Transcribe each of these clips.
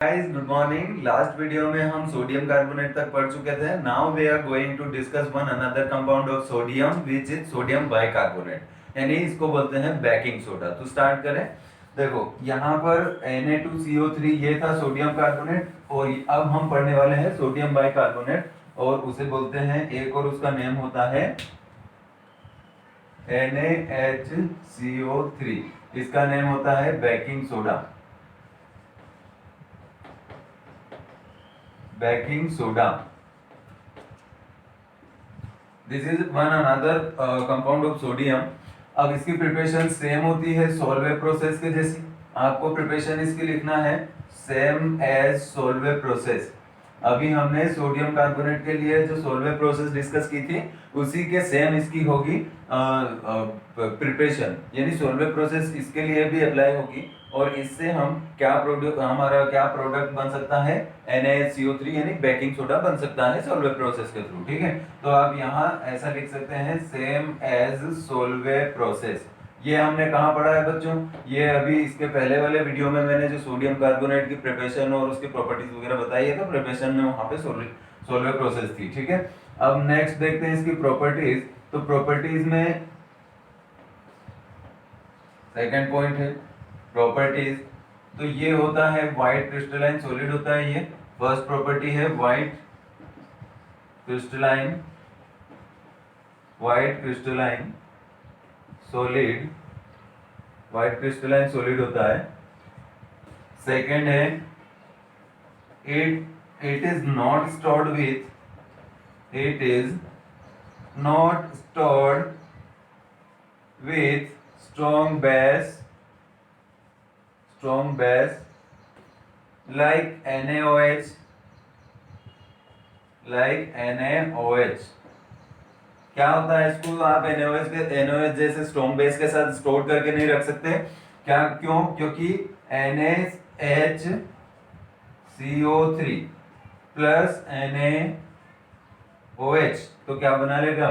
Guys good morning. Last video में हम sodium carbonate तक पढ़ चुके थे। Now we are going to discuss one another compound of sodium which is sodium bicarbonate, यानी इसको बोलते हैं बेकिंग सोडा। तो स्टार्ट करें। देखो यहाँ पर Na2CO3 ये था सोडियम कार्बोनेट, और अब हम पढ़ने वाले हैं सोडियम बाइकार्बोनेट, और उसे बोलते हैं एक और उसका नेम होता है NaHCO3। इसका नेम होता है baking soda. Baking soda, this is one another compound of sodium. अब इसकी प्रिपरेशन सेम होती है सोलवे प्रोसेस के जैसी। आपको प्रिपरेशन इसकी लिखना है सेम एज सोलवे प्रोसेस। अभी हमने सोडियम कार्बोनेट के लिए जो सोलवे प्रोसेस डिस्कस की थी, उसी के सेम इसकी होगी प्रिपरेशन, यानी सोलवे प्रोसेस इसके लिए भी अप्लाई होगी। और इससे हम हमारा क्या प्रोडक्ट बन सकता है, NaCO3 यानी बेकिंग सोडा बन सकता है सोलवे प्रोसेस के थ्रू। ठीक है, तो आप यहाँ ऐसा लिख सकते हैं सेम एज सोलवे प्रोसेस। ये हमने कहाँ पढ़ा है बच्चों? ये अभी इसके पहले वाले वीडियो में मैंने जो सोडियम कार्बोनेट की प्रिपरेशन और उसकी प्रॉपर्टीज वगैरह बताई है, तो प्रिपरेशन में वहाँ पे सोलवे प्रोसेस थी। ठीक है, अब नेक्स्ट देखते हैं इसकी प्रॉपर्टीज। तो प्रॉपर्टीज में सेकंड पॉइंट है प्रॉपर्टीज। तो ये होता है व्हाइट क्रिस्टलाइन सॉलिड होता है। ये फर्स्ट प्रॉपर्टी है white crystalline solid, white crystalline solid होता है। सेकंड है it is not stored with strong base like NaOH। क्या होता है, इसको आप NaOH जैसे स्ट्रॉन्ग बेस के साथ स्टोर करके नहीं रख सकते। क्या? क्यों? क्योंकि NaHCO3 प्लस NaOH तो क्या बना लेगा,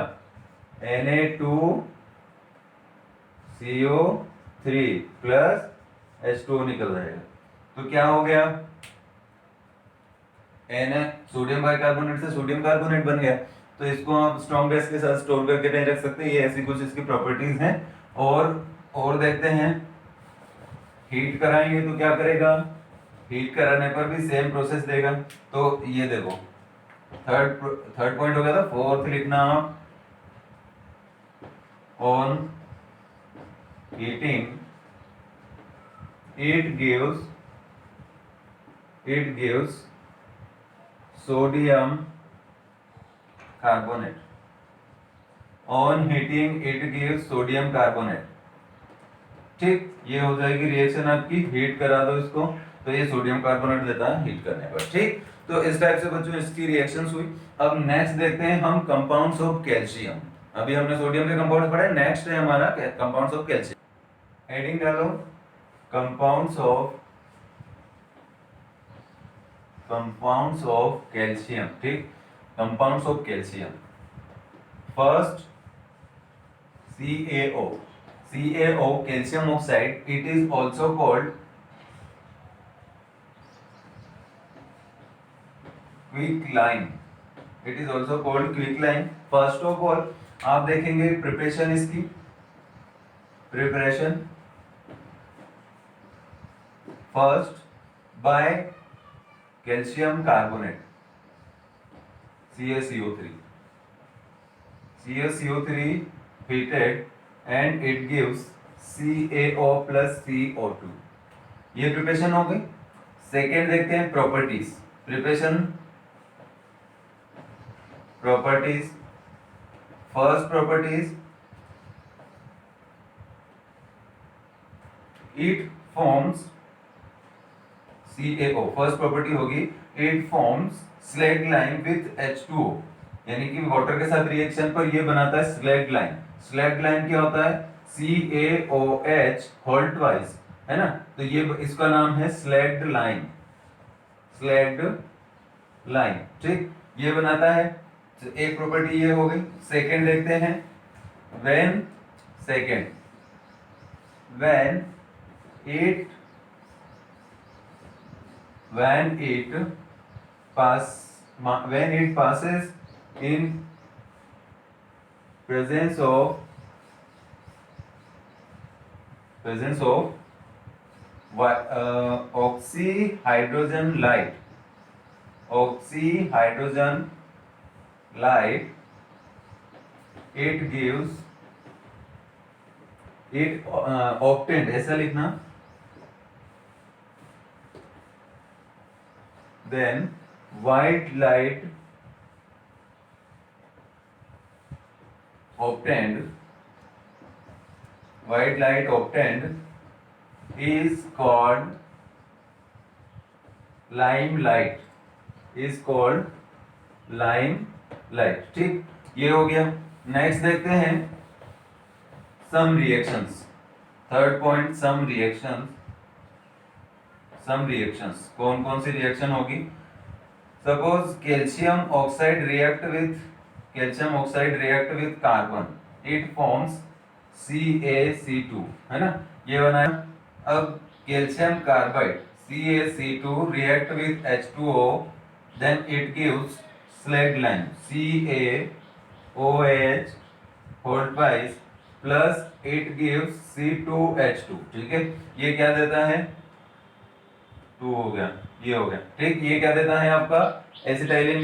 Na2CO3 प्लस H2O निकल जाएगा। तो क्या हो गया, सोडियम बाइकार्बोनेट से सोडियम कार्बोनेट बन गया। तो इसको आप स्ट्रॉन्ग बेस के साथ स्टोर करके नहीं रख सकते। ये ऐसी कुछ इसकी प्रॉपर्टीज हैं। और देखते हैं, हीट कराएंगे तो क्या करेगा, हीट कराने पर भी सेम प्रोसेस देगा। तो ये देखो, थर्ड पॉइंट हो गया था। फोर्थ लिखना आप, on heating it gives sodium carbonate। on heating it gives sodium carbonate। ठीक, ये हो जाएगी रिएक्शन आपकी। हीट करा दो इसको तो ये सोडियम कार्बोनेट देता है हीट करने पर। ठीक, तो इस टाइप से बच्चों इसकी रिएक्शंस हुई। अब नेक्स्ट देखते हैं हम कंपाउंड्स ऑफ कैल्शियम। अभी हमने सोडियम के कंपाउंड्स पढ़े, नेक्स्ट है हमारा कंपाउंड्स ऑफ कैल्शियम। हेडिंग डालो, कंपाउंड्स ऑफ कैल्शियम। ठीक, compounds of calcium. First CaO, calcium oxide. It is also called quicklime. First of all आप देखेंगे प्रिपरेशन इसकी, preparation first by calcium carbonate CaCO3 heated and it gives CaO plus CO2। ये preparation हो गई। Second देखते हैं properties. Properties first properties, it forms CaO। First property होगी it forms slaked lime with H2O, यानी कि water के साथ रिएक्शन पर ये बनाता है स्लैग लाइन। स्लैग लाइन क्या होता है, CaOH होल ट्वाइस, है ना। तो ये इसका नाम है स्लैग्ड लाइन। ठीक, ये बनाता है। तो एक प्रॉपर्टी ये हो गई। सेकंड देखते हैं, when it when it passes in presence of oxyhydrogen light, it gives it obtained, ऐसा लिखना, then white light obtained is called limelight, ठीक, ये हो गया। नेक्स्ट देखते हैं सम रिएक्शंस। थर्ड पॉइंट, सम रिएक्शंस कौन कौन सी रिएक्शन होगी? Suppose calcium oxide react with carbon, it forms CaC2, है ना, ये बनाया। अब calcium carbide CaC2 react with H2O, then it gives slag lime CaOH whole twice plus it gives C2H2, ठीक है। ये क्या देता है? 2 हो गया, ये हो गया, ठीक। ये क्या देता है आपका? एसिटाइलिन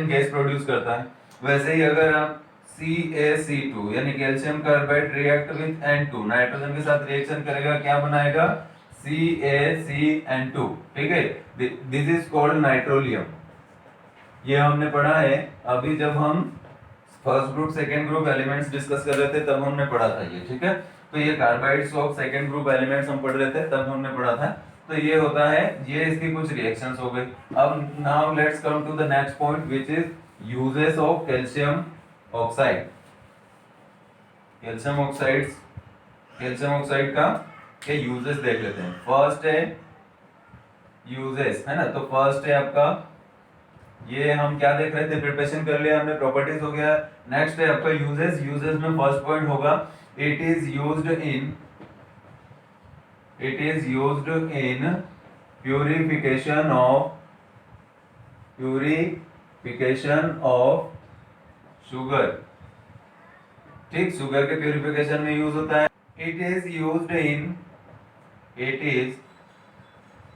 गैस प्रोड्यूस करता है। वैसे ही अगर आप CaC2 यानी calcium carbide react with N2, nitrogen के साथ रिएक्शन करेगा, क्या बनाएगा? CaCN2, ठीक है। This is called नाइट्रोलियम। ये हमने पढ़ा है अभी जब हम first group second group elements discuss कर रहे थे, तब हमने पढ़ा था ये, ठीक है। तो ये carbides of second group elements हम पढ़ रहे थे, तब हमने पढ़ा था। तो ये होता है, ये इसकी कुछ रिएक्शंस हो गई। अब now let's come to the next point which is uses of calcium oxide. Calcium oxide का के यूजेस देख लेते हैं। फर्स्ट है यूजेस, है ना, तो फर्स्ट है आपका, ये हम क्या देख रहे थे? प्रिपरेशन कर लिया हमने, प्रॉपर्टीज हो गया। नेक्स्ट है आपका यूजेस में फर्स्ट पॉइंट होगा it is used in purification of sugar, ठीक, शुगर के प्यूरिफिकेशन में यूज होता है। इट इज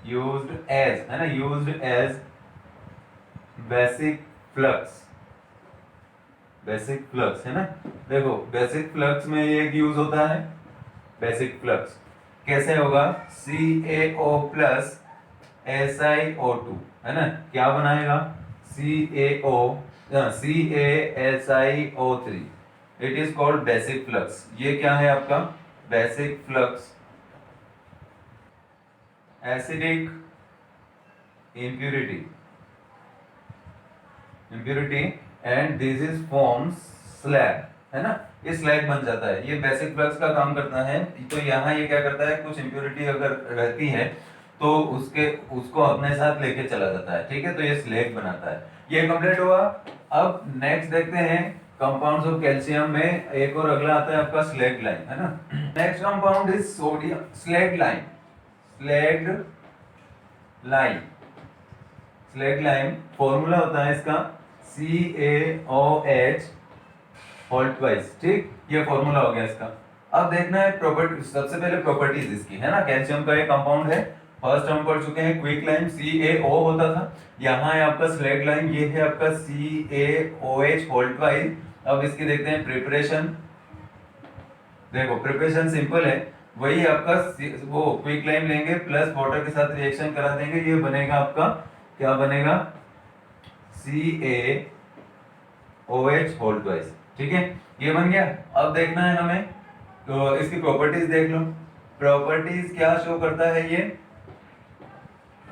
यूज्ड एज, है ना, यूज्ड एज बेसिक फ्लक्स, है ना। देखो बेसिक फ्लक्स में एक यूज होता है। बेसिक फ्लक्स कैसे होगा? CaO प्लस SiO2, है ना, क्या बनाएगा? CaSiO3, it is called basic flux. ये क्या है आपका? Basic flux. Acidic impurity and this is forms slag, है ना, ये स्लैग बन जाता है। ये बेसिक फ्लक्स का काम करता है। तो यहाँ ये क्या करता है? कुछ इम्प्योरिटी अगर रहती है तो उसको अपने साथ लेके चला जाता है, ठीक है। तो ये स्लैग बनाता है। ये कंप्लीट हुआ। अब नेक्स्ट देखते हैं कंपाउंड्स ऑफ कैल्शियम में एक और अगला आता है आपका स्लैग लाइम, है ना। Next compound is sodium slag lime. Formula होता है इसका CaOH होल ट्वाइस, ठीक, ये फॉर्मूला हो गया इसका। अब देखना है प्रॉपर्टी, सबसे पहले प्रॉपर्टीज इसकी, है ना। कैल्शियम का ये कंपाउंड है, फर्स्ट हम पढ़ चुके हैं। क्विक लाइम CaO होता था, यहाँ है आपका स्लैग लाइम, ये है आपका CaOH होल ट्वाइस। अब इसकी देखते हैं प्रिपरेशन। देखो प्रिपरेशन सिंपल है, वही आपका वो क्विक लाइम लेंगे प्लस वाटर के साथ रिएक्शन करा देंगे, ये बनेगा आपका, क्या बनेगा? CaOH होल ट्वाइस, ठीक है, ये बन गया। अब देखना है हमें, तो इसकी प्रॉपर्टीज देख लो। प्रॉपर्टीज क्या शो करता है ये?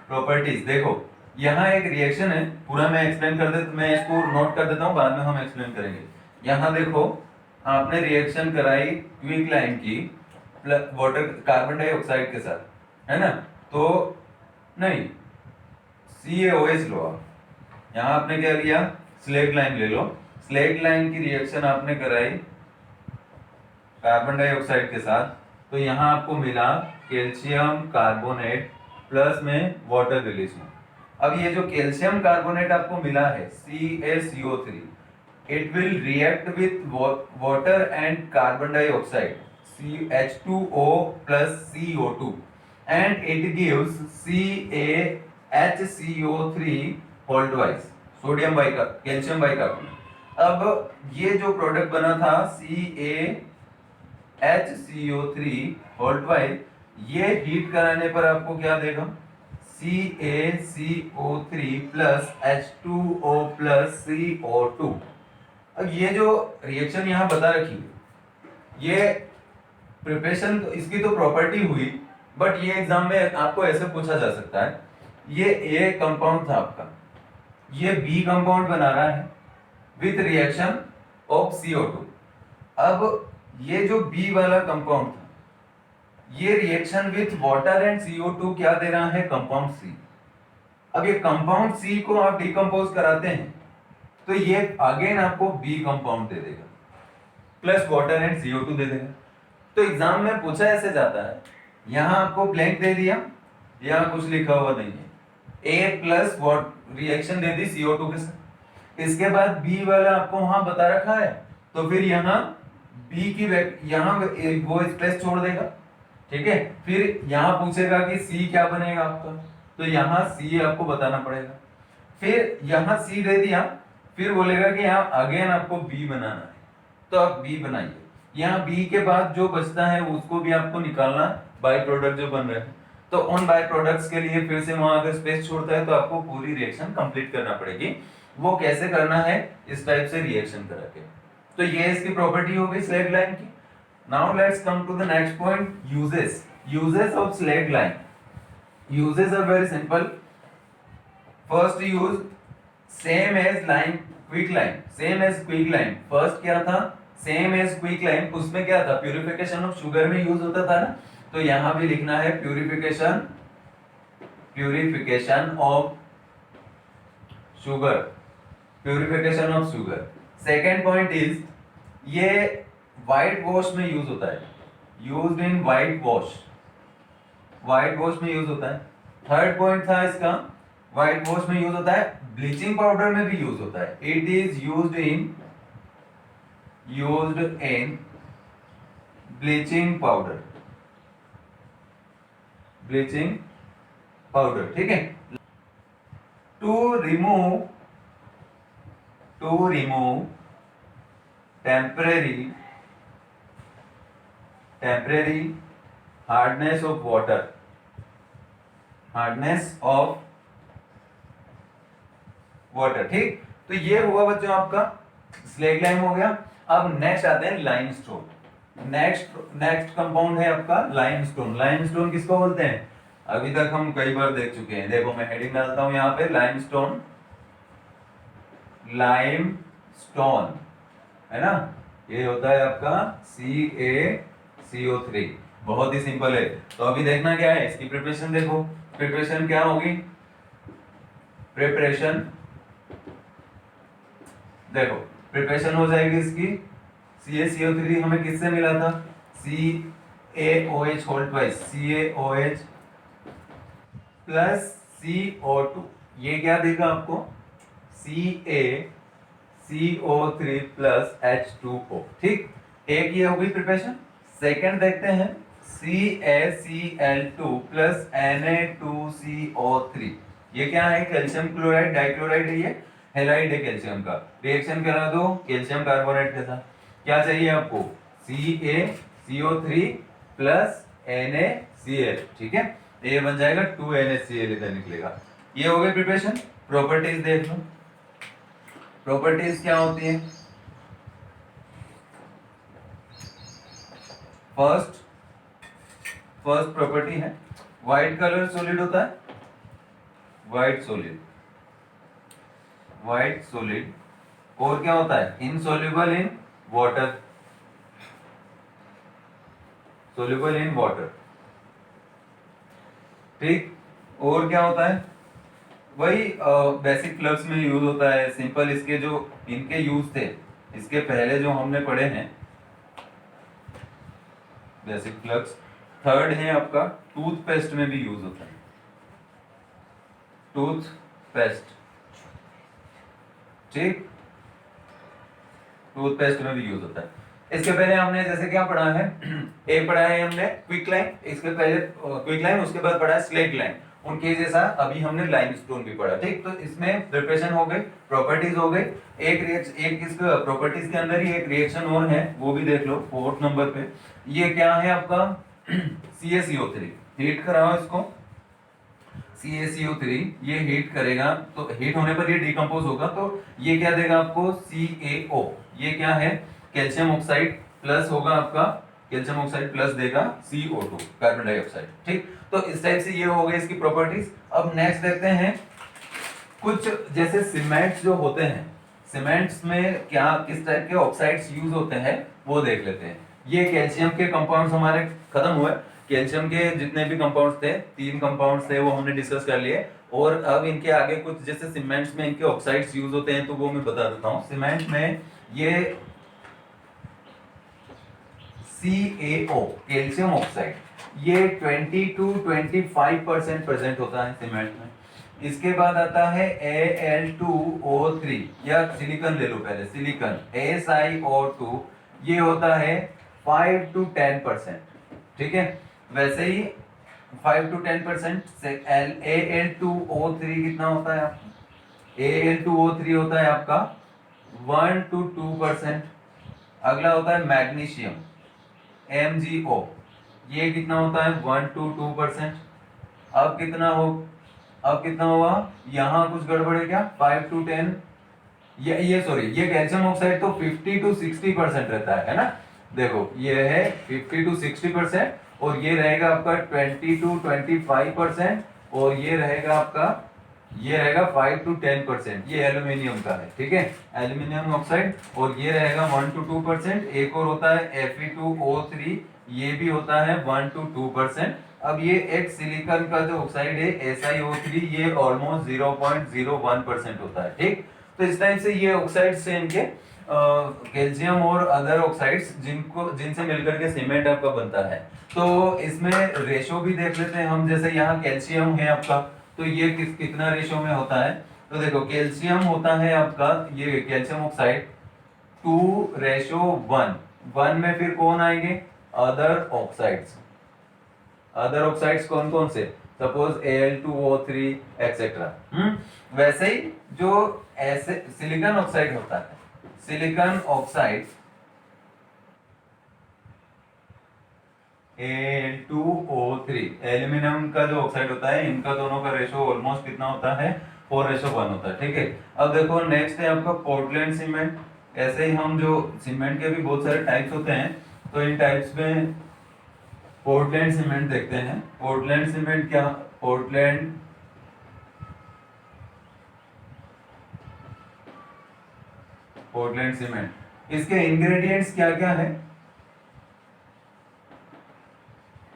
प्रॉपर्टीज देखो, यहाँ एक रिएक्शन है, पूरा मैं एक्सप्लेन कर देता, मैं इसको नोट कर देता हूँ, बाद में हम एक्सप्लेन करेंगे। यहाँ देखो, आपने रिएक्शन कराई क्विक लाइम की वाटर कार्बन डाइऑक्साइड के साथ, है ना, तो नहीं CaOH लो आप। यहाँ आपने क्या लिया? स्लैग लाइम ले लो। स्लैग लाइम की रिएक्शन आपने कराई कार्बन डाइऑक्साइड के साथ, तो यहाँ आपको मिला कैल्शियम कार्बोनेट प्लस में वाटर रिलीज हुआ। अब ये जो कैल्शियम कार्बोनेट आपको मिला है CaCO3, it will react with water and carbon dioxide H2O plus CO2 and it gives CaHCO3 whole twice, sodium bicarbonate, calcium bicarbonate. अब ये जो प्रोडक्ट बना था CaHCO3 whole twice, ये हीट कराने पर आपको क्या देगा, CaCO3 plus H2O plus CO2। अब ये जो रिएक्शन यहाँ बता रखी है, ये प्रिपरेशन तो इसकी तो प्रॉपर्टी हुई, बट ये एग्जाम में आपको ऐसे पूछा जा सकता है, ये ए कंपाउंड था आपका, ये बी कंपाउंड बना रहा है विथ रिएक्शन ऑफ CO2। अब ये जो बी वाला कंपाउंड था, ये reaction with water and CO2 क्या दे रहा है, कंपाउंड सी। अब ये कंपाउंड सी को आप डिकम्पोज कराते हैं तो ये अगेन आपको बी कंपाउंड दे देगा प्लस वाटर एंड CO2 दे देगा। तो एग्जाम में पूछा ऐसे जाता है, यहां आपको ब्लैंक दे दिया, यहां कुछ लिखा हुआ नहीं है, ए प्लस रिएक्शन दे दी CO2 के साथ, इसके बाद बी वाला आपको वहां बता रखा है, तो फिर यहाँ बी की यहाँ वो स्पेस छोड़ देगा, ठीक है। फिर यहाँ पूछेगा कि सी क्या बनेगा आपका, तो यहाँ सी आपको बताना पड़ेगा। फिर यहाँ सी दे दिया, फिर बोलेगा कि यहाँ अगेन आपको बी बनाना है, तो आप बी बनाइए। यहाँ बी के बाद जो बचता है उसको भी आपको निकालना, बाय प्रोडक्ट जो बन रहे हैं, तो उन बाय प्रोडक्ट्स के लिए फिर से वहां अगर स्पेस छोड़ता है तो आपको पूरी रिएक्शन कंप्लीट करना पड़ेगी। वो कैसे करना है, इस टाइप से रिएक्शन करा के। तो ये इसकी प्रॉपर्टी हो गई स्लैग लाइन की। Now let's come to the next point, uses of slaked lime. Uses are very simple. First use same as lime, quick lime, same as quick lime. First क्या था, सेम एज क्विक लाइन, उसमें क्या था, purification of sugar में use होता था ना, तो यहां भी लिखना है purification of sugar, purification of sugar. Second point is, ये व्हाइट वॉश में यूज होता है, used in white wash, white wash में यूज होता है। थर्ड पॉइंट था इसका, व्हाइट वॉश में यूज होता है, ब्लीचिंग पाउडर में भी यूज होता है। It is used in bleaching powder, bleaching powder, ठीक है। To remove temporary hardness of water, ठीक। तो ये हुआ बच्चों आपका स्लैग लाइम हो गया। अब नेक्स्ट आते हैं लाइमस्टोन। नेक्स्ट कंपाउंड है आपका लाइमस्टोन। लाइमस्टोन किसको बोलते हैं, अभी तक हम कई बार देख चुके हैं। देखो मैं हेडिंग डालता हूं यहाँ पे, लाइमस्टोन, है ना, ये होता है आपका CaCO3, बहुत ही सिंपल है। तो अभी देखना क्या है, इसकी प्रिपरेशन देखो। प्रिपरेशन क्या होगी, प्रिपरेशन देखो, प्रिपरेशन हो जाएगी इसकी, CaCO3 हमें किससे मिला था, CaOH whole twice, CaOH plus CO2, ये क्या देगा आपको, CaCO3 प्लस H2O, ठीक। एक ये हो गई प्रिपरेशन। सेकंड देखते हैं, CaCl2 प्लस Na2CO3, ये क्या है, कैल्शियम क्लोराइड डाइक्लोराइड है, ये हैलाइड है कैल्शियम का। रिएक्शन करा दो कैल्शियम कार्बोनेट के साथ, क्या चाहिए आपको, CaCO3 प्लस NaCl, ठीक है। ये बन जाएगा 2NaCl, इधर निकलेगा। ये हो गई प्रिपरेशन। प्रॉपर्टीज देख लो, प्रॉपर्टीज क्या होती है। फर्स्ट प्रॉपर्टी है, व्हाइट कलर सॉलिड होता है, व्हाइट सॉलिड, और क्या होता है, insoluble in water, soluble in water, ठीक। और क्या होता है, वही बेसिक फ्लक्स में यूज होता है। सिंपल इसके जो इनके यूज थे, इसके पहले जो हमने पढ़े हैं बेसिक फ्लक्स। थर्ड है आपका टूथपेस्ट में भी यूज होता है, टूथपेस्ट, ठीक, टूथपेस्ट में भी यूज होता है। इसके पहले हमने जैसे क्या पढ़ा है, एक पढ़ा है हमने क्विक लाइन, इसके पहले क्विक लाइन, उसके बाद पढ़ा है स्लेट लाइन, उनके जैसा अभी हमने लाइमस्टोन भी पढ़ा, ठीक। तो इसमें प्रिपरेशन हो गई, प्रॉपर्टीज हो गई, एक रिएक्शन, एक इसका प्रॉपर्टीज के अंदर ही एक रिएक्शन और है, वो भी देख लो 4th नंबर पे। ये क्या है आपका CaCO3, हीट कराओ इसको, CaCO3 ये हीट करेगा, तो हीट होने पर ये डिकम्पोज होगा, तो ये क्या देगा आपको CaO, ये क्या है कैल्शियम ऑक्साइड प्लस होगा आपका, कैल्शियम ऑक्साइड प्लस देगा CO2 कार्बन डाइऑक्साइड, ठीक। तो इस टाइप से ये हो गई इसकी प्रॉपर्टीज। अब नेक्स्ट देखते हैं कुछ जैसे सीमेंट्स जो होते हैं, सीमेंट्स में क्या किस टाइप के ऑक्साइड्स यूज होते हैं वो देख लेते हैं। ये कैल्शियम के कंपाउंड्स हमारे खत्म हुए, कैल्शियम के जितने भी कंपाउंड्स थे, 3 कंपाउंड्स थे वो हमने डिस्कस कर लिए, और अब इनके आगे कुछ जैसे सीमेंट्स में इनके ऑक्साइड्स यूज होते हैं, तो वो मैं बता देता हूँ। सीमेंट में ये CaO कैल्शियम ऑक्साइड, ये 20 to 25% प्रेजेंट होता है सीमेंट में। इसके बाद आता है Al2O3, या सिलिकॉन ले लो पहले, सिलिकॉन SiO2, ये होता है 5 to 10%, ठीक है। वैसे ही 5 to 10% से Al2O3 कितना होता है, Al2O3 होता है आपका 1 to 2%। अगला होता है मैग्नीशियम MgO, ये कितना होता है 1 to 2%। अब कितना हुआ, यहाँ कुछ गड़बड़ है क्या, 5 to 10, ये सॉरी, ये कैल्शियम ऑक्साइड तो 50 to 60% रहता है ना, देखो ये है 50 to 60%, और ये रहेगा आपका 20 to 25%, और ये रहेगा 5 to 10%, ये एल्यूमिनियम का है, ठीक है, एल्यूमिनियम ऑक्साइड, और ये रहेगा 1 to 2%। एक और होता है Fe2O3, ये भी होता है 1 to 2%। अब ये एक सिलिकॉन का जो ऑक्साइड है SiO3, ये ऑलमोस्ट 0.01% होता है, ठीक। तो इस टाइप से ये ऑक्साइड्स से इनके कैल्शियम और अदर ऑक्साइड्स जिनसे मिलकर के सीमेंट आपका बनता है। तो इसमें रेशो भी देख लेते हैं हम, जैसे यहाँ कैल्शियम है आपका, तो ये कितना रेशो में होता है, तो देखो कैल्शियम होता है आपका, ये कैल्शियम ऑक्साइड 2:1, 1 में फिर कौन आएंगे, अदर ऑक्साइड्स कौन कौन से, सपोज Al2O3 एक्सेट्रा। वैसे ही जो ऐसे सिलिकॉन ऑक्साइड होता है, सिलिकॉन ऑक्साइड Al2O3 एल्यूमिनियम का जो ऑक्साइड होता है, इनका दोनों का रेशो ऑलमोस्ट कितना होता है, 4:1 होता है, ठीक है। अब देखो नेक्स्ट है आपका पोर्टलैंड सीमेंट। ऐसे ही हम जो सीमेंट के भी बहुत सारे टाइप्स होते हैं, तो इन टाइप्स में पोर्टलैंड सीमेंट देखते हैं। पोर्टलैंड सीमेंट क्या, पोर्टलैंड सीमेंट, इसके इंग्रेडिएंट्स क्या क्या है,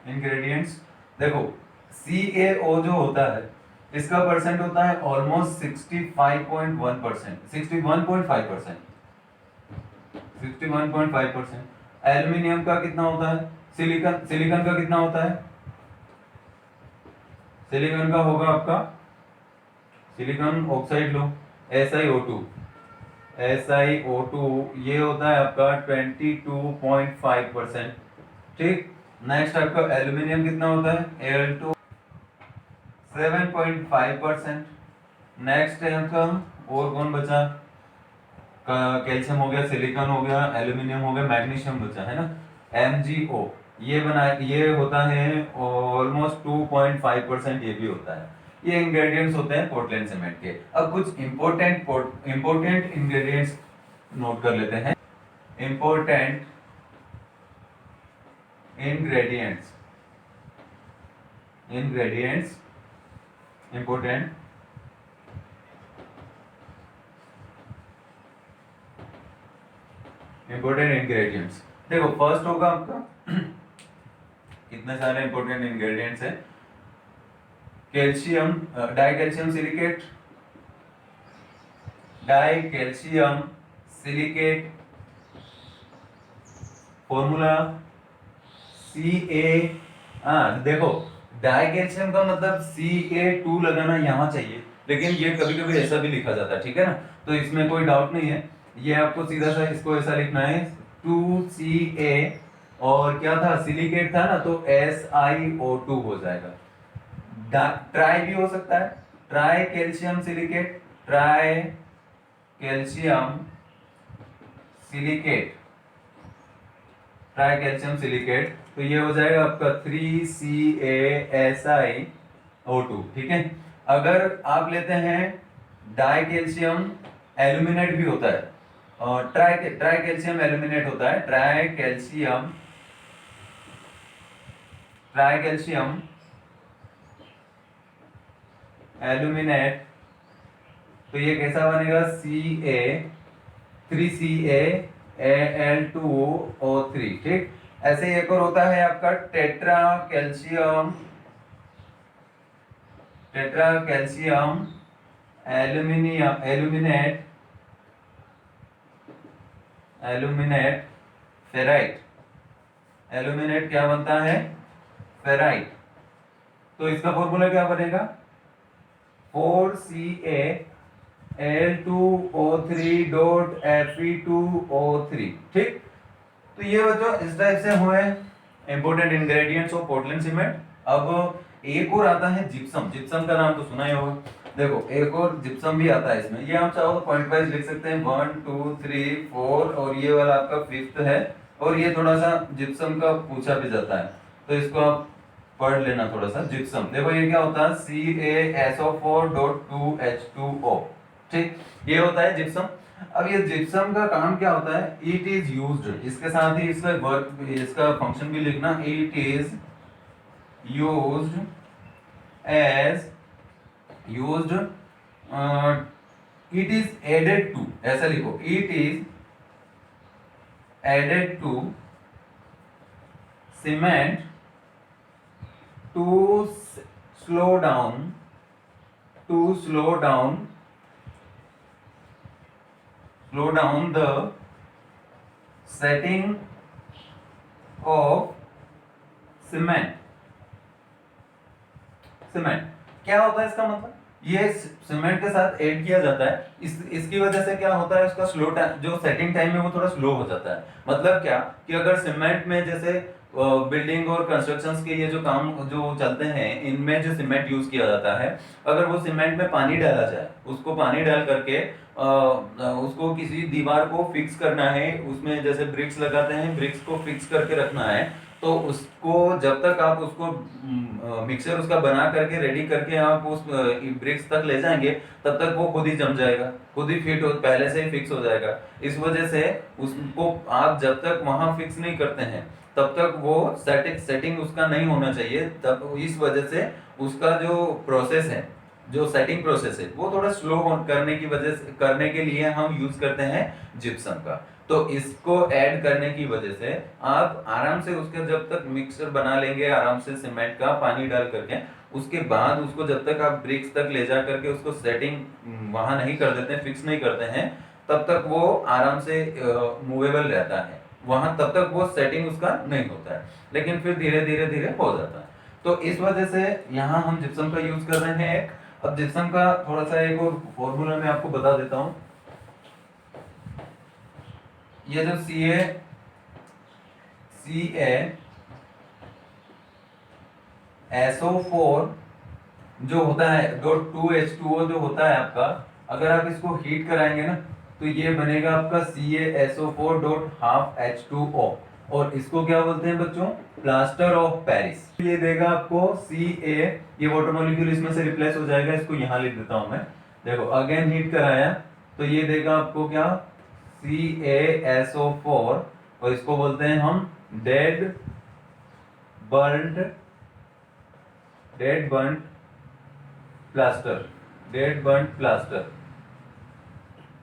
इंग्रेडिएंट्स देखो, CaO जो होता है, इसका परसेंट होता है ऑलमोस्ट 65.1%, 61.5%। एल्यूमिनियम का कितना होता है, सिलिकॉन का कितना होता है, सिलिकॉन का होगा आपका, सिलिकॉन ऑक्साइड लो, SiO2 ये होता है आपका 22.5%, ठीक। नेक्स्ट आपका एल्यूमिनियम कितना होता है, Al2 7.5%। नेक्स्ट है आपका, और कौन बचा, कैल्शियम हो गया, सिलिकॉन हो गया, एल्यूमिनियम हो गया, मैग्नीशियम बचा है ना, MgO, ये होता है ऑलमोस्ट 2.5%, ये भी होता है। ये इंग्रेडिएंट्स होते हैं पोर्टलैंड सीमेंट के। अब कुछ इंपॉर्टेंट इंग्रेडिएंट्स नोट कर लेते हैं। इंपॉर्टेंट इंग्रेडिएंट्स देखो, फर्स्ट होगा आपका कितने सारे इंपॉर्टेंट इंग्रेडिएंट्स है, calcium dicalcium silicate, formula Ca, देखो डाइकैल्शियम का मतलब Ca2 लगाना यहाँ चाहिए, लेकिन ये कभी कभी ऐसा भी लिखा जाता है, ठीक है ना। तो इसमें कोई डाउट नहीं है, ये आपको सीधा सा इसको ऐसा लिखना है 2Ca, और क्या था, सिलिकेट था ना, तो SiO2 हो जाएगा। ट्राई भी हो सकता है, try calcium silicate, try calcium silicate, try calcium silicate, तो ये हो जाएगा आपका 3CaSiO2, ठीक है। अगर आप लेते हैं डाई कैल्शियम एल्यूमिनेट भी होता है, और ट्राई कैल्शियम एल्यूमिनेट होता है, ट्राई कैल्शियम एल्यूमिनेट, तो ये कैसा बनेगा, Ca3CaAl2O3, ठीक। ऐसे ही एक और होता है आपका tetra calcium aluminate ferrite, aluminate क्या बनता है, फेराइट। तो इसका फॉर्मूला क्या बनेगा, 4CaL2O3.Fe2O3, ठीक। तो ये बच्चों इस टाइप से हुए important ingredients of Portland cement. अब एक और आता है जिप्सम, जिप्सम का नाम तो सुना ही होगा। देखो एक और जिप्सम भी आता है इसमें, ये आप चाहो तो पॉइंट वाइज लिख सकते हैं, 1 2 3 4, और ये वाला आपका 5th है, और ये थोड़ा सा जिप्सम का पूछा भी जाता है, तो इसको आप पढ़ लेना थोड़ा सा। जिप्सम देखो ये क्या होता है, CaSO4.2H2O, ठीक, ये होता है जिप्सम। अब ये जिप्सम का काम क्या होता है, इट इज यूज्ड, इसके साथ ही इसका वर्क, इसका फंक्शन भी लिखना, it is used as it is added to, ऐसा लिखो, it is added to cement to slow down the setting of cement। क्या होता है इसका मतलब, ये सीमेंट के साथ ऐड किया जाता है, इसकी वजह से क्या होता है, उसका स्लो टाइम, जो सेटिंग टाइम है वो थोड़ा स्लो हो जाता है। मतलब क्या कि अगर सीमेंट में जैसे बिल्डिंग और कंस्ट्रक्शंस के ये जो काम जो चलते हैं, इनमें जो सीमेंट यूज किया जाता है, अगर वो सीमेंट में पानी डाला जाए, उसको पानी डाल करके उसको किसी दीवार को फिक्स करना है, उसमें जैसे ब्रिक्स लगाते हैं, ब्रिक्स को फिक्स करके रखना है, तो उसको जब तक आप उसको मिक्सचर उसका बना करके रेडी करके आप उस ब्रिक्स तक ले जाएंगे, तब तक वो खुद ही जम जाएगा, खुद ही फिट हो, पहले से ही फिक्स हो जाएगा। इस वजह से उसको आप जब तक वहां फिक्स नहीं करते हैं, तब तक वो सेटिंग उसका नहीं होना चाहिए, तब इस वजह से उसका जो प्रोसेस है, जो सेटिंग प्रोसेस है, वो थोड़ा स्लो करने की वजह से, करने के लिए हम यूज करते हैं जिप्सम का। तो इसको ऐड करने की वजह से आप आराम से उसके जब तक मिक्सचर बना लेंगे आराम से सीमेंट का पानी डाल करके, उसके बाद उसको जब तक आप ब्रिक्स तक ले जा करके उसको सेटिंग वहां नहीं कर देते, फिक्स नहीं करते हैं, तब तक वो आराम से मूवेबल रहता है वहां, तब तक वो सेटिंग उसका नहीं होता है, लेकिन फिर धीरे धीरे धीरे हो जाता है। तो इस वजह से यहाँ हम जिप्सम का यूज कर रहे हैं एक। अब जिप्सम का थोड़ा सा एक और फॉर्मूला मैं आपको बता देता हूँ। ये जो CaSO4 जो होता है, जो 2H2O जो होता है आपका, अगर आप इसको हीट कराएंगे ना, तो ये बनेगा आपका CaSO4.12H2O, और इसको क्या बोलते हैं बच्चों, प्लास्टर ऑफ पेरिस। ये देगा आपको Ca, ये वाटर मॉलिक्यूल इसमें से रिप्लेस हो जाएगा, इसको यहाँ लिख देता हूं मैं। देखो अगेन हीट कराया, तो ये देगा आपको क्या, CaSO4, और इसको बोलते हैं हम डेड बर्न्ड प्लास्टर,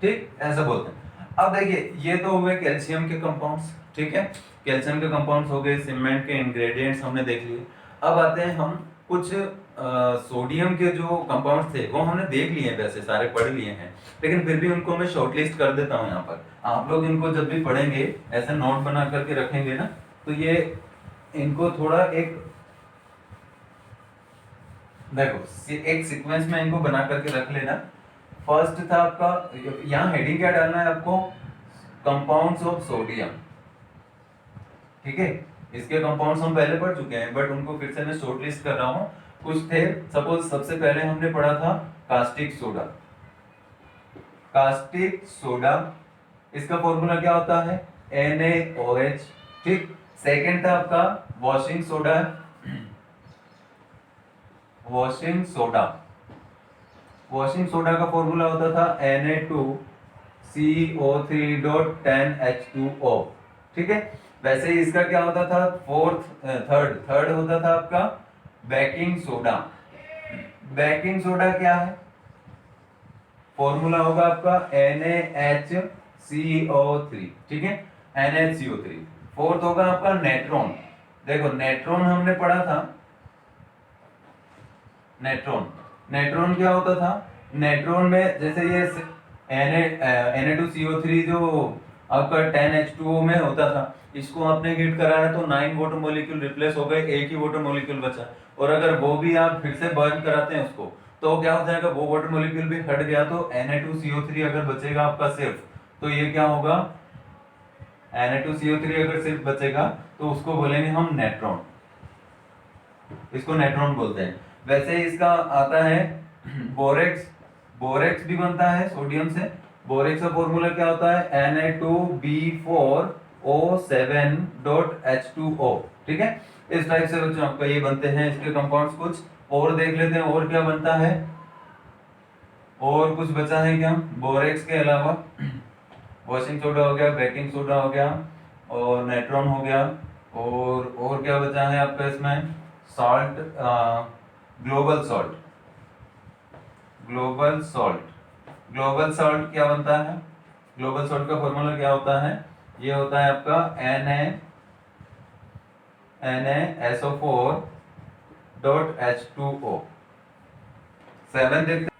ठीक, ऐसा बोलते हैं। अब देखिए ये तो हुए कैल्शियम के कंपाउंड्स, ठीक है, कैल्शियम के कंपाउंड्स हो गए, सीमेंट के इंग्रेडिएंट्स हमने देख लिए। अब आते हैं हम कुछ सोडियम के जो कंपाउंड्स थे वो हमने देख लिए हैं, वैसे सारे पढ़ लिए हैं, लेकिन फिर भी उनको मैं शॉर्टलिस्ट कर देता हूँ यहाँ पर। आप लोग इनको जब भी पढ़ेंगे ऐसे नोट बना करके रखेंगे ना, तो ये इनको थोड़ा एक देखो एक सीक्वेंस में इनको बना करके रख लेना। फर्स्ट था आपका, यहाँ हेडिंग क्या डालना है आपको, कंपाउंड्स ऑफ सोडियम। ठीक है, इसके कंपाउंड्स हम पहले पढ़ चुके हैं बट उनको फिर से मैं शॉर्ट लिस्ट कर रहा हूँ। कुछ थे, सपोज सबसे पहले हमने पढ़ा था कास्टिक सोडा। कास्टिक सोडा, इसका फॉर्मूला क्या होता है, NaOH। ठीक, सेकंड था आपका washing soda. Washing soda, washing soda का फॉर्मूला होता था Na2CO3.10H2O। ठीक है, वैसे ही इसका क्या होता था, थर्ड थर्ड होता था आपका बेकिंग सोडा। बेकिंग सोडा क्या है, फॉर्मूला होगा आपका NaHCO3। ठीक है, NaHCO3। फोर्थ होगा आपका नेट्रॉन। देखो नेट्रॉन हमने पढ़ा था, नेट्रॉन, नेट्रॉन क्या होता था, नेट्रॉन में जैसे ये Na2CO3 जो आपका 10H2O में होता था, इसको आपने हीट कराया तो 9 वाटर मॉलिक्यूल रिप्लेस हो गए, एक ही वाटर मॉलिक्यूल बचा। और अगर वो भी आप फिर से बर्न कराते हैं उसको, तो क्या हो जाएगा, वो वाटर मॉलिक्यूल भी हट गया, तो Na2CO3 अगर बचेगा आपका सिर्फ, तो ये क्या होगा, Na2CO3 अगर सिर्फ बचेगा तो उसको बोलेंगे हम नेट्रॉन, इसको नेट्रॉन बोलते हैं। वैसे ही इसका आता है बोरेक्स। बोरेक्स भी बनता है सोडियम से। बोरेक्स का फॉर्मूला क्या होता है, Na2B4O7.H2O। ठीक है, इस टाइप से बच्चों आपका ये बनते हैं इसके कंपाउंड्स। कुछ और देख लेते हैं और क्या बनता है, और कुछ बचा है क्या बोरेक्स के अलावा। वॉशिंग सोडा हो गया, बेकिंग सोडा हो गया, और नेट्रॉन हो गया, और क्या बचा है आपका इसमें, salt, global salt. Global salt, global salt क्या बनता है, ग्लोबल सॉल्ट का फॉर्मूला क्या होता है, ये होता है आपका NaSO4.H2O। 7 देखते,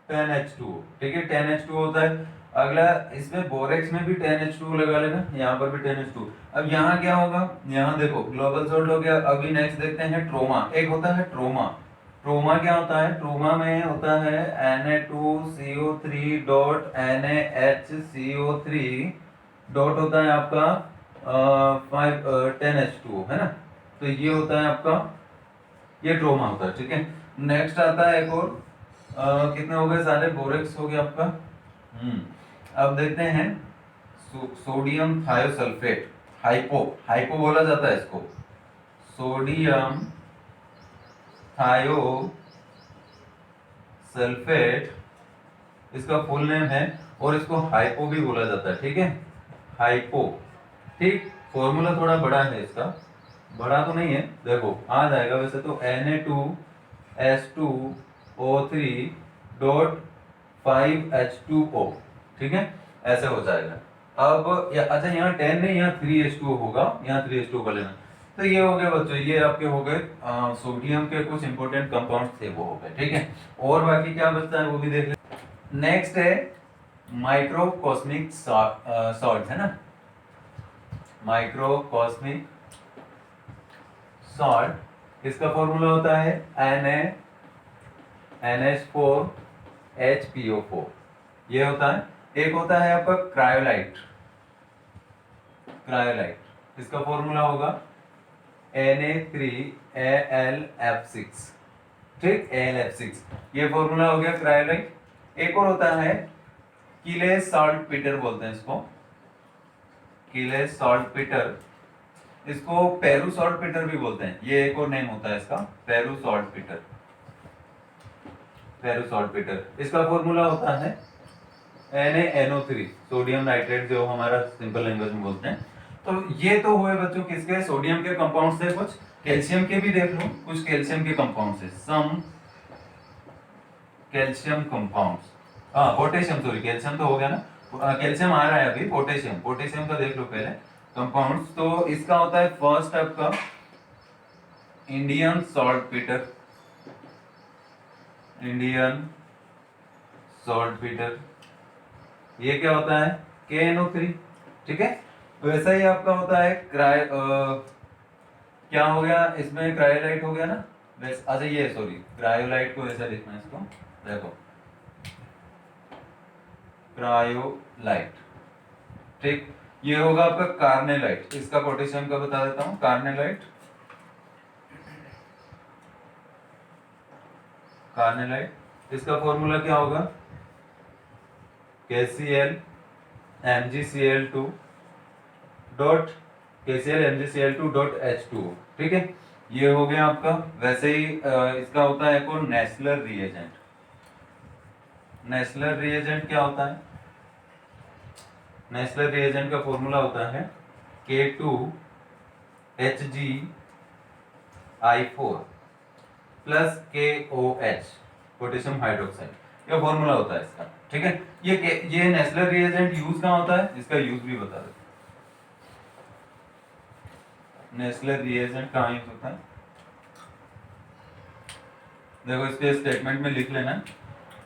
10H2O। ठीक है, 10H2O होता है। अगला इसमें बोरेक्स में भी 10H2O लगा लेना, यहाँ पर भी 10H2। अब यहाँ क्या होगा, यहाँ देखो ग्लोबल सॉल्ट हो गया। अभी नेक्स्ट देखते हैं ट्रोमा। एक होता है ट्रोमा। ट्रोमा क्या होता है, ट्रोमा में होता है Na2CO3.NaHCO3 डॉट होता है आपका 10H2O, है ना। तो ये होता है आपका, ये ट्रोमा होता है। ठीक है, नेक्स्ट आता है एक और, कितने हो गए सारे, बोरेक्स हो गया आपका। अब देखते हैं सोडियम थायोसल्फेट। हाइपो, हाइपो बोला जाता है इसको, सोडियम थायोसल्फेट इसका फुल नेम है, और इसको हाइपो भी बोला जाता है। ठीक है, हाइपो। ठीक, फॉर्मूला थोड़ा बड़ा है इसका, बड़ा तो नहीं है, देखो आ जाएगा वैसे तो Na2S2O3.5H2O। ठीक है, ऐसे हो जाएगा। अब अच्छा यहाँ 10 नहीं, यहाँ 3H2O होगा, यहाँ 3H2O का लेना। तो ये हो गया बच्चों, ये आपके हो गए सोडियम के कुछ इंपॉर्टेंट कंपाउंड्स थे वो हो गए। ठीक है, और बाकी क्या बचता है वो भी देख ले। नेक्स्ट है माइक्रोकॉस्मिक सॉल्ट, है ना, माइक्रोकॉस्मिक सॉल्ट। इसका फॉर्मूला होता है NaNH4HPO4। ये होता है। एक होता है आपका क्रायोलाइट। क्रायोलाइट, इसका फॉर्मूला होगा Na3AlF6। ठीक, AlF6, ये फॉर्मूला हो गया क्रायोलाइट। एक और होता है किले सॉल्ट पीटर बोलते हैं इसको, किले सॉल्ट पीटर, इसको पेरू सॉल्ट पीटर भी बोलते हैं, ये एक और नेम होता है इसका, Peru salt Peter. Peru salt Peter, इसका फॉर्मूला होता है NaNO3, सोडियम नाइट्रेट जो हमारा सिंपल लैंग्वेज में बोलते हैं। तो ये तो हुए बच्चों किसके, सोडियम के कंपाउंड्स थे। कुछ कैल्शियम के भी देख लो, कुछ कैल्शियम के कंपाउंड्स है, सम कैल्शियम कंपाउंड्स। हाँ पोटेशियम, सॉरी कैल्शियम तो हो गया ना, कैल्शियम आ रहा है अभी। पोटेशियम, पोटेशियम का देख लो पहले कंपाउंड्स। तो इसका होता है फर्स्ट आपका Indian salt Peter, Indian salt Peter. ये क्या होता है, KNO3। ठीक है, वैसा ही आपका होता है क्या हो गया इसमें, क्रायोलाइट हो गया ना। अच्छा ये सॉरी, क्रायोलाइट को ऐसा लिखना है इसको, देखो क्रायोलाइट, ठीक। ये होगा आपका कार्नेलाइट, इसका पोटेशियम का बता देता हूं, कार्नेलाइट, कार्नेलाइट इसका फॉर्मूला क्या होगा, KCl MgCl2 dot KCl MgCl2 dot H2O, ठीक है। ये हो गया आपका। वैसे ही इसका होता है एक और नेस्लर रिएजेंट। नेस्लर रिएजेंट क्या होता है, नेस्लर रिएजेंट का फॉर्मूला होता है K2HgI4 plus KOH, potassium hydroxide, ये फॉर्मूला होता है इसका, ठीक है। ये नेस्लर रिएजेंट यूज कहाँ होता है, इसका यूज भी बता देते हैं। नेस्लर रिएजेंट कहाँ यूज होता है, देखो इसके स्टेटमेंट में लिख लेना,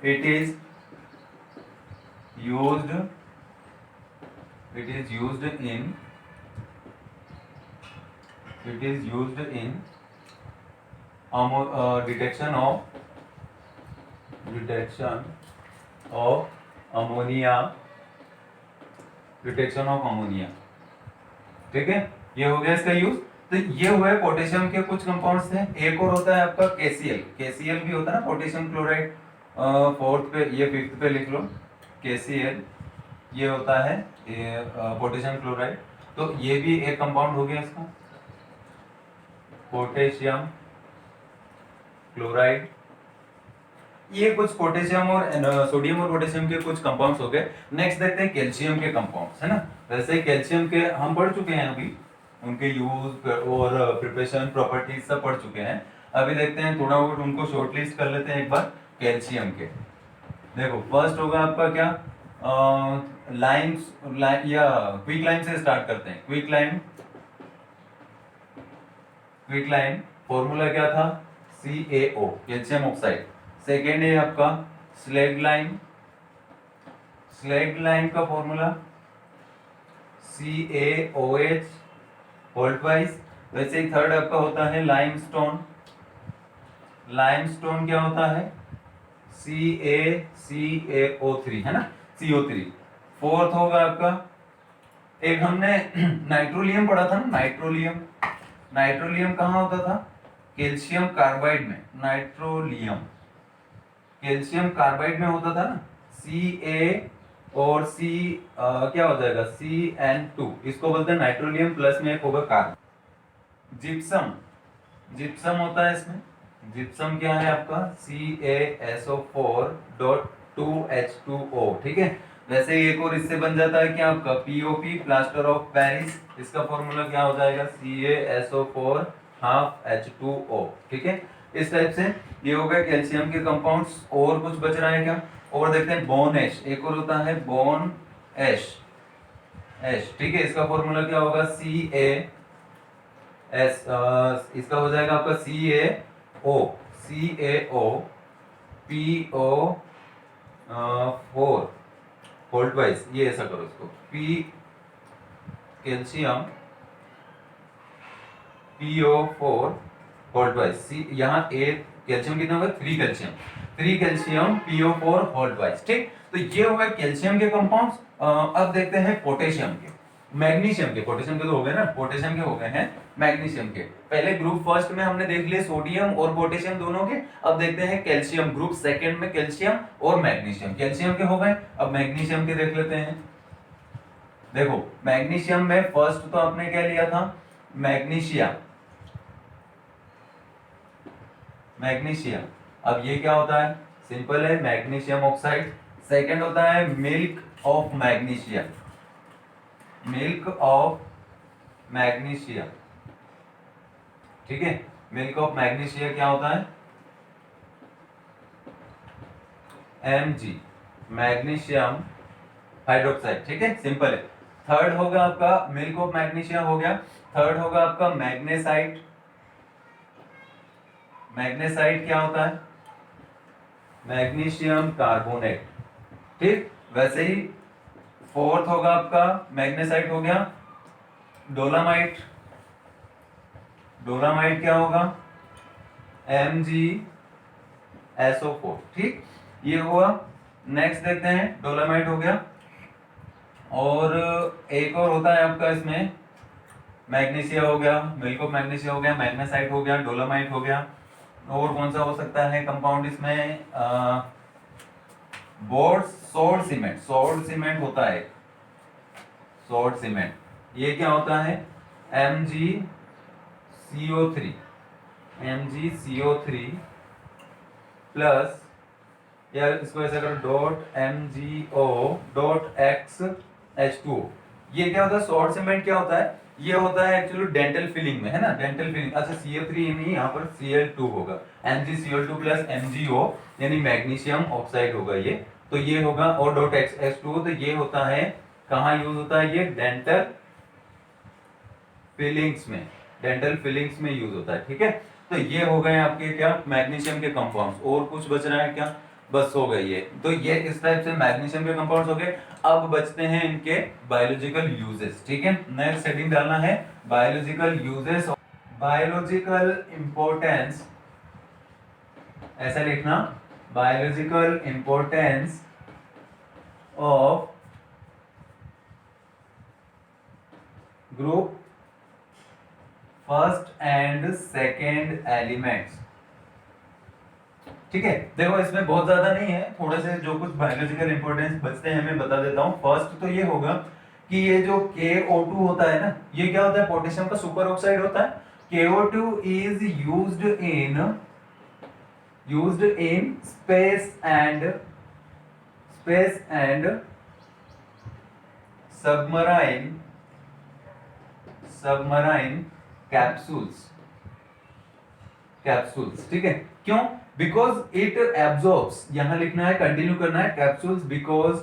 it is used in detection of ammonia, ठीक है। ये हो गया इसका यूज। तो ये हुए पोटेशियम के कुछ कंपाउंड्स थे। एक और होता है आपका KCl भी होता है ना, पोटेशियम क्लोराइड, फोर्थ पे, ये फिफ्थ पे लिख लो, KCl ये होता है पोटेशियम क्लोराइड। तो ये भी एक कंपाउंड हो गया इसका, पोटेशियम क्लोराइड। ये कुछ पोटेशियम और सोडियम और पोटेशियम के कुछ कंपाउंड्स हो गए। नेक्स्ट देखते हैं कैल्शियम के कंपाउंड्स, है ना। वैसे कैल्शियम के हम पढ़ चुके हैं अभी, उनके यूज और प्रिपरेशन प्रॉपर्टीज सब पढ़ चुके हैं। अभी देखते हैं थोड़ा बहुत उनको शॉर्ट लिस्ट कर लेते हैं एक बार कैल्शियम के। देखो फर्स्ट होगा आपका क्या, या क्विक लाइम से स्टार्ट करते हैं। क्विक लाइम फॉर्मूला क्या था, CaO, कैल्शियम ऑक्साइड। सेकेंड है आपका स्लैग लाइम का फॉर्मूला CaOH होल्ड वाइज। वैसे ही थर्ड आपका होता है लाइमस्टोन क्या होता है, CaCaO3, है ना, CO3। फोर्थ होगा आपका, एक हमने नाइट्रोलियम पढ़ा था ना, नाइट्रोलियम कहाँ होता था, कैल्शियम कार्बाइड में, कैल्शियम कार्बाइड में होता था ना, Ca और C क्या हो जाएगा, CN2, इसको बोलते हैं नाइट्रोलियम, प्लस में एक होगा कार्बन। जिप्सम होता है इसमें, जिप्सम क्या है आपका, CaSO4.2H2O, ठीक है। वैसे एक और इससे बन जाता है क्या आपका POP, प्लास्टर ऑफ पेरिस, इसका फॉर्मूला क्या हो जाएगा, CaSO4 ठीक है। इस टाइप से ये हो गए कैल्शियम के कंपाउंड्स। और कुछ बच रहा है क्या, और देखते हैं बोन एश, एक और होता है बोन एश, ठीक है। इसका फॉर्मूला क्या होगा, इसका हो जाएगा आपका CaO4 होल्ड वाइज, ये ऐसा करो इसको, P कैल्शियम PO4 होल्ड वाइज, सी यहाँ ए कैल्शियम कितना होगा, 3 कैल्शियम PO4 होल्ड वाइज, ठीक। तो ये हो गए कैल्शियम के कंपाउंड्स। अब देखते हैं पोटेशियम के, मैग्नीशियम के, पोटेशियम के तो हो गए ना, पोटेशियम के हो गए हैं, मैग्नीशियम के। पहले ग्रुप फर्स्ट में हमने देख लिए सोडियम और पोटेशियम दोनों के। अब देखते हैं कैल्शियम, ग्रुप सेकंड में कैल्शियम और मैग्नीशियम। कैल्शियम के हो गए, अब मैग्नीशियम के देख लेते हैं। देखो मैग्नीशियम में फर्स्ट तो आपने क्या लिया था, मैग्नीशियम। अब ये क्या होता है, सिंपल है, मैग्नीशियम ऑक्साइड। सेकंड होता है मिल्क ऑफ मैग्नीशियम, ठीक है। मिल्क ऑफ मैग्नीशियम क्या होता है, Mg, मैग्नीशियम हाइड्रोक्साइड, ठीक है, सिंपल है। थर्ड होगा आपका मिल्क ऑफ मैग्नीशियम हो गया। थर्ड होगा आपका मैग्नेसाइट क्या होता है, मैग्नीशियम कार्बोनेट, ठीक। वैसे ही फोर्थ होगा आपका मैग्नेसाइट हो गया, डोलामाइट क्या होगा, MgSO4, ठीक, ये हुआ। नेक्स्ट देखते हैं, डोलामाइट हो गया, और एक और होता है आपका इसमें, मैग्नीशिया हो गया, मिल्क ऑफ मैग्नीशिया हो गया, मैग्नेसाइट हो गया, डोलामाइट हो गया, और कौन सा हो सकता है कंपाउंड इसमें, बोर्ड सोड सीमेंट, सोड सीमेंट होता है, सोड सीमेंट, ये क्या होता है, MgCO3, MgCO3 प्लस, या इसको ऐसा करो, डॉट MgO डॉट XH2O। ये क्या होता है, सॉल्ट सीमेंट क्या होता है, ये होता है एक्चुअली डेंटल फिलिंग में, है ना, डेंटल फिलिंग। अच्छा, CO3 नहीं, यहाँ पर Cl2 होगा, MgCl2 प्लस MgO यानी मैग्नीशियम ऑक्साइड होगा ये, तो ये होगा, और डॉट XH2O, तो ये होता है, कहाँ यूज होता है ये, डेंटल फिलिंग्स में, डेंटल फिलिंग्स में यूज होता है, ठीक है। तो ये हो गए आपके क्या, मैग्नीशियम के कंपाउंड्स, और कुछ बच रहा है क्या, बस हो गई ये, तो ये इस टाइप से मैग्नीशियम के कंपाउंड्स हो गए। अब बचते हैं इनके बायोलॉजिकल यूजेस, ठीक है, नेक्स्ट सेटिंग डालना है, बायोलॉजिकल यूजेस, बायोलॉजिकल इंपॉर्टेंस, ऐसा लिखना, biological importance of group first and second elements, ठीक है। देखो इसमें बहुत ज्यादा नहीं है, थोड़े से जो कुछ बायोलॉजिकल इंपॉर्टेंस बचते हैं मैं बता देता हूं। फर्स्ट तो ये होगा कि ये जो KO2 होता है ना, ये क्या होता है, पोटेशियम का सुपर ऑक्साइड होता है। KO2 is used in space and submarine capsules, ठीक है। क्यों, बिकॉज इट एब्जॉर्ब्स, यहां लिखना है, कंटिन्यू करना है, capsules because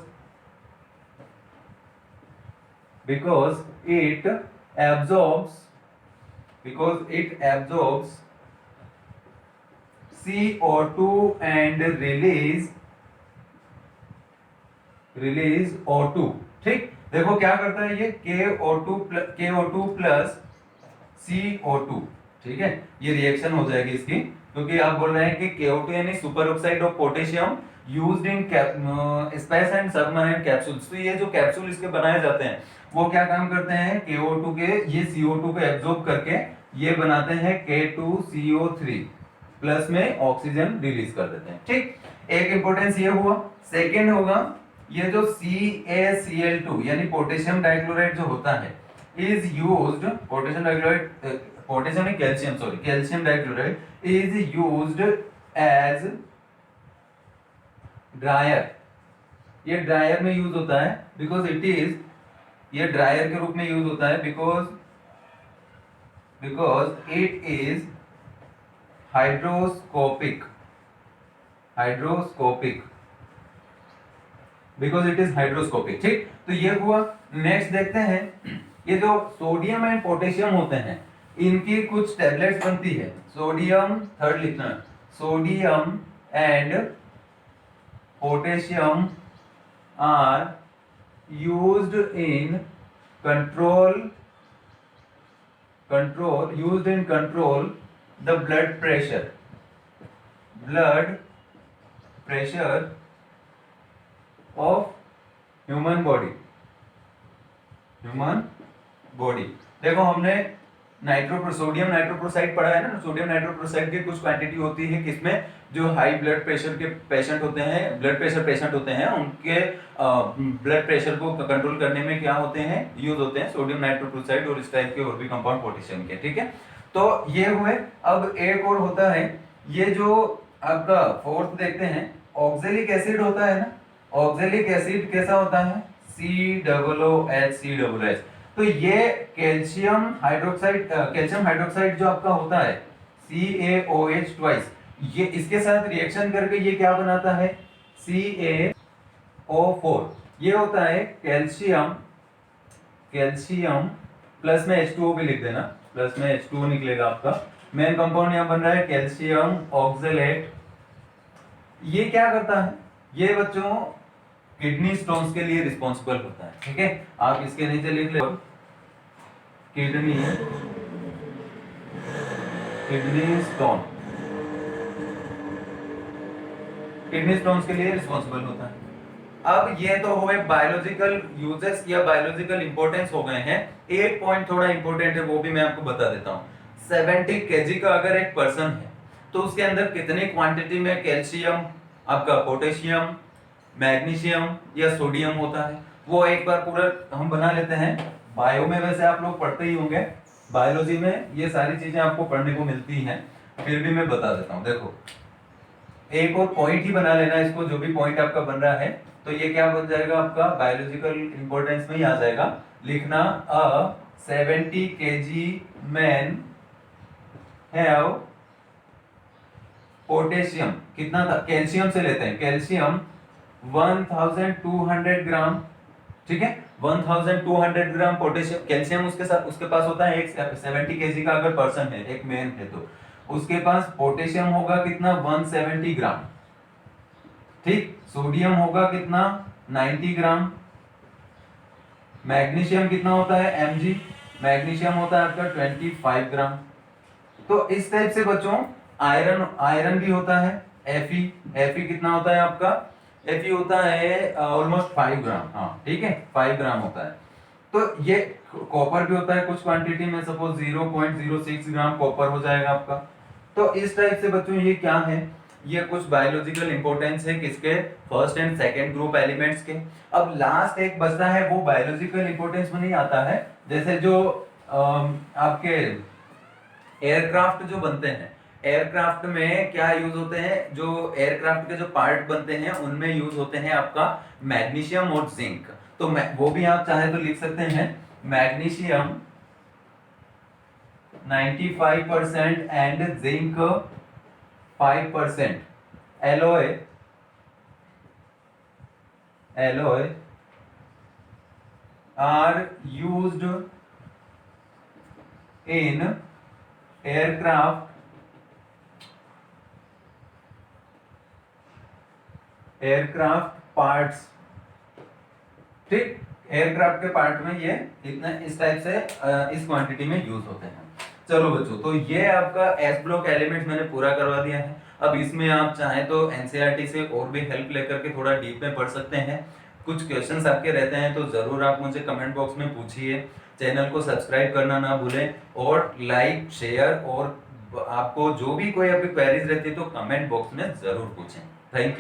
it absorbs CO2 and release O2, ठीक। देखो क्या करता है ये, KO2 प्लस CO2, ठीक है, ये रिएक्शन हो जाएगी इसकी, क्योंकि आप बोल रहे हैं कि KO2 यानी super oxide of potassium used in space and submarine capsules. तो ये जो कैप्सूल इसके बनाए जाते हैं वो क्या काम करते हैं, KO2 के, ये CO2 को एब्जॉर्ब करके ये बनाते हैं K2CO3 प्लस में ऑक्सीजन रिलीज कर देते हैं, ठीक। एक इंपॉर्टेंस ये हुआ। सेकेंड होगा, ये जो CaCl2 यानी पोटेशियम डाइक्लोराइड जो होता है, is used, potassium dichloride, potassium नहीं, calcium, sorry, calcium dichloride is used as dryer, ये ड्रायर में यूज होता है, बिकॉज इट इज, ये ड्रायर के रूप में यूज होता है, because it is hygroscopic, because it is hygroscopic, ठीक। तो ये हुआ। नेक्स्ट देखते हैं, ये जो सोडियम एंड पोटेशियम होते हैं, इनकी कुछ टैबलेट्स बनती है। सोडियम, थर्ड लिखना, sodium and potassium are used in control the blood pressure of human body. देखो हमने सोडियम नाइट्रोक्लोराइड पढ़ा है ना, सोडियम नाइट्रोक्लोराइड की कुछ क्वांटिटी होती है किसमें, जो हाई ब्लड प्रेशर के पेशेंट होते हैं, ब्लड प्रेशर पेशेंट होते हैं, उनके ब्लड प्रेशर को कंट्रोल करने में क्या होते हैं, यूज होते हैं सोडियम नाइट्रोक्लोराइड और इस टाइप के और भी कंपाउंड पोटेशियम के, ठीक है। तो ये हुए। अब एक और होता है, ये जो आपका फोर्थ देखते हैं, ऑक्जेलिक एसिड होता है ना, ऑक्जेलिक एसिड कैसा होता है, COOH। तो ये कैल्शियम हाइड्रोक्साइड जो आपका होता है CaOH ट्वाइस, ये इसके साथ रिएक्शन करके ये क्या बनाता है, CaO4। ये होता है कैल्शियम प्लस में H2O भी लिख देना, प्लस में H2O निकलेगा आपका। मेन कंपाउंड यहां बन रहा है कैल्शियम ऑक्जेलेट। ये क्या करता है, ये बच्चों किडनी स्टोन्स के लिए रिस्पॉन्सिबल होता है, ठीक है। आप इसके नीचे लिख ले, kidney kidney stone, kidney stones के लिए रिस्पॉन्सिबल होता है। अब ये तो हुए बायोलॉजिकल यूजेस या बायोलॉजिकल इंपॉर्टेंस हो गए हैं। एक पॉइंट थोड़ा इंपॉर्टेंट है, वो भी मैं आपको बता देता हूं। 70 केजी का अगर एक पर्सन है तो उसके अंदर कितनी क्वांटिटी में कैल्शियम, आपका पोटेशियम, मैग्नीशियम या सोडियम होता है, वो एक बार पूरा हम बना लेते हैं। बायो में वैसे आप लोग पढ़ते ही होंगे, बायोलॉजी में ये सारी चीजें आपको पढ़ने को मिलती हैं, फिर भी मैं बता देता हूं। देखो, एक और पॉइंट ही बना लेना इसको, जो भी पॉइंट आपका बन रहा है, तो ये क्या बन जाएगा आपका, बायोलॉजिकल इंपॉर्टेंस में ही आ जाएगा। लिखना, अ 70 केजी मैन हैव पोटेशियम, कितना था, कैल्शियम से लेते हैं, कैल्शियम 1200 ग्राम, ठीक है, 1200 ग्राम पोटेशियम, कैल्शियम उसके साथ उसके पास होता है। एक 70 केजी का अगर पर्सन है, एक मैन है, तो उसके पास पोटेशियम होगा कितना, 170 ग्राम, ठीक। सोडियम होगा कितना, 90 ग्राम। मैग्नीशियम कितना होता है, mg, मैग्नीशियम होता है आपका 25 ग्राम। तो इस टाइप से बच्चों, आयरन, आयरन भी होता है, Fe कितना होता है आपका, Fe होता है ऑलमोस्ट 5 ग्राम, हाँ ठीक है, 5 ग्राम होता है। तो ये कॉपर भी होता है कुछ क्वांटिटी में, सपोज 0.06 ग्राम कॉपर हो जाएगा आपका। तो इस टाइप से बच्चों ये क्या है, ये कुछ बायोलॉजिकल इंपॉर्टेंस है किसके, first and second group elements के। अब लास्ट एक बचता है, वो बायोलॉजिकल इंपॉर्टेंस में नहीं आता है। जैसे जो आपके एयरक्राफ्ट जो बनते हैं, एयरक्राफ्ट में क्या यूज होते हैं, जो एयरक्राफ्ट के जो पार्ट बनते हैं उनमें यूज होते हैं आपका मैग्नीशियम और जिंक। तो वो भी आप चाहे तो लिख सकते हैं, magnesium 95% and zinc 5%, alloy are used in aircraft parts, ठीक। एयरक्राफ्ट के पार्ट में ये इतना इस टाइप से इस क्वांटिटी में यूज होते हैं। चलो बच्चों, तो ये आपका एस ब्लॉक एलिमेंट मैंने पूरा करवा दिया है। अब इसमें आप चाहें तो एनसीईआरटी से और भी हेल्प लेकर के थोड़ा डीप में पढ़ सकते हैं। कुछ क्वेश्चंस आपके रहते हैं तो जरूर आप मुझे कमेंट बॉक्स में पूछिए। चैनल को सब्सक्राइब करना ना भूलें, और लाइक, शेयर, और आपको जो भी कोई आपकी क्वेरीज रहती है तो कमेंट बॉक्स में जरूर पूछें। Thank you.